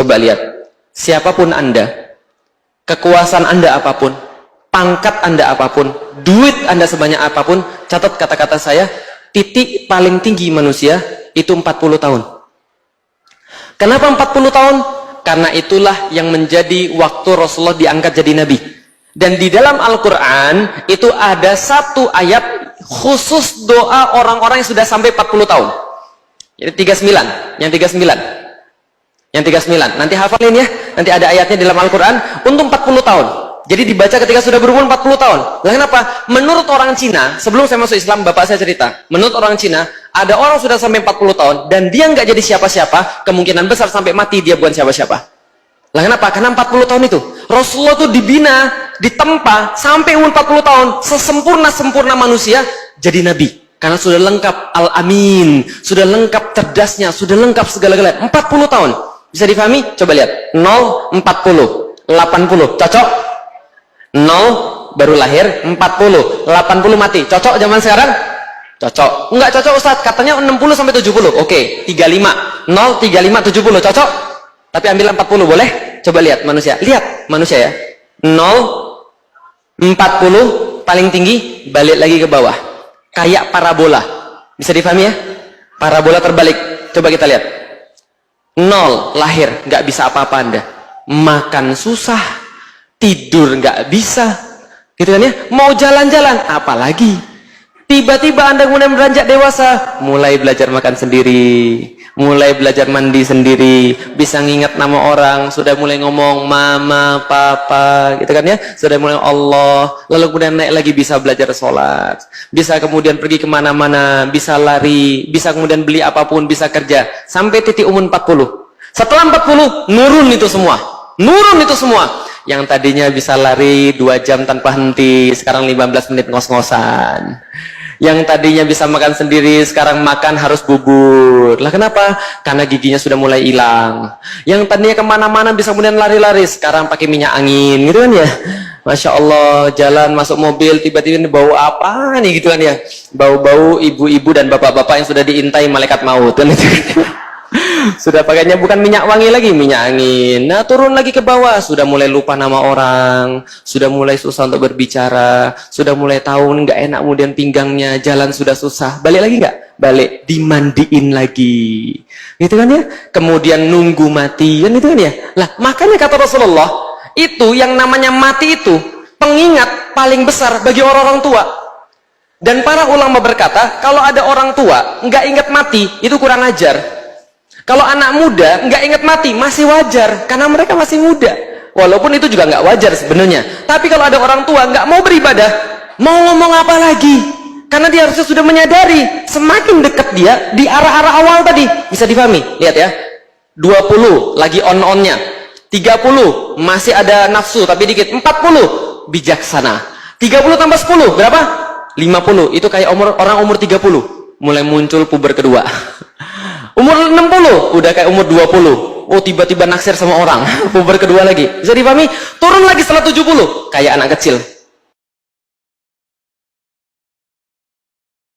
Coba lihat, siapapun Anda, kekuasaan Anda apapun, pangkat Anda apapun, duit Anda sebanyak apapun, catat kata-kata saya, titik paling tinggi manusia itu 40 tahun. Kenapa 40 tahun? Karena itulah yang menjadi waktu Rasulullah diangkat jadi Nabi. Dan di dalam Al-Quran itu ada satu ayat khusus doa orang-orang yang sudah sampai 40 tahun. Jadi 39, yang 39. Yang 39, nanti hafalin ya, nanti ada ayatnya di dalam Al-Quran untuk 40 tahun. Jadi dibaca ketika sudah berumur 40 tahun. Lah kenapa? Menurut orang Cina, sebelum saya masuk Islam, bapak saya cerita, menurut orang Cina, ada orang sudah sampai 40 tahun, dan dia nggak jadi siapa-siapa, kemungkinan besar sampai mati dia bukan siapa-siapa. Lah kenapa? Karena 40 tahun itu, Rasulullah tuh dibina, ditempa, sampai umur 40 tahun, sesempurna-sempurna manusia, jadi Nabi. Karena sudah lengkap Al-Amin, sudah lengkap cerdasnya, sudah lengkap segala-galanya. 40 tahun. Bisa difahami? Coba lihat. 0, 40, 80. Cocok? 0, baru lahir. 40, 80 mati. Cocok zaman sekarang? Cocok. Enggak cocok Ustaz. Katanya 60 sampai 70. Oke, 35. 0, 35, 70. Cocok? Tapi ambil 40, boleh? Coba lihat manusia. Lihat manusia ya. 0, 40, paling tinggi, balik lagi ke bawah. Kayak parabola. Bisa difahami ya? Parabola terbalik. Coba kita lihat. 0 lahir, nggak bisa apa-apa Anda. Makan susah, tidur nggak bisa, gitu kan ya? Mau jalan-jalan, apalagi. Tiba-tiba Anda kemudian beranjak dewasa, mulai belajar makan sendiri, mulai belajar mandi sendiri, bisa ngingat nama orang, sudah mulai ngomong mama, papa, gitu kan ya? Sudah mulai Allah, lalu kemudian naik lagi bisa belajar sholat, bisa kemudian pergi kemana-mana, bisa lari, bisa kemudian beli apapun, bisa kerja, sampai titik umur 40. Setelah 40, nurun itu semua. Nurun itu semua. Yang tadinya bisa lari 2 jam tanpa henti, sekarang 15 menit ngos-ngosan. Yang tadinya bisa makan sendiri, sekarang makan harus bubur. Lah kenapa? Karena giginya sudah mulai hilang. Yang tadinya kemana-mana bisa kemudian lari-lari, sekarang pakai minyak angin, gitu kan ya? Masya Allah, jalan masuk mobil, tiba-tiba ini bau apa nih, gitu kan ya? Bau-bau ibu-ibu dan bapak-bapak yang sudah diintai malaikat maut, kan itu. Sudah pakainya bukan minyak wangi lagi, minyak angin. Nah, turun lagi ke bawah, sudah mulai lupa nama orang, sudah mulai susah untuk berbicara, sudah mulai tahu nggak enak kemudian pinggangnya, jalan sudah susah. Balik lagi nggak? Balik, dimandiin lagi. Gitu kan ya? Kemudian nunggu mati, kan itu kan ya? Lah, makanya kata Rasulullah, itu yang namanya mati itu pengingat paling besar bagi orang-orang tua. Dan para ulama berkata, kalau ada orang tua nggak ingat mati, itu kurang ajar. Kalau anak muda nggak ingat mati, masih wajar, karena mereka masih muda. Walaupun itu juga nggak wajar sebenarnya. Tapi kalau ada orang tua nggak mau beribadah, mau ngomong apa lagi? Karena dia harusnya sudah menyadari, semakin dekat dia di arah-arah awal tadi. Bisa difahami? Lihat ya. 20 lagi on-onnya. 30 masih ada nafsu tapi dikit. 40 bijaksana. 30 tambah 10 berapa? 50. Itu kayak orang umur 30 mulai muncul puber kedua. Umur 60 udah kayak umur 20. Oh, tiba-tiba naksir sama orang. Puber kedua lagi. Bisa dipahami? Turun lagi setelah 70 kayak anak kecil.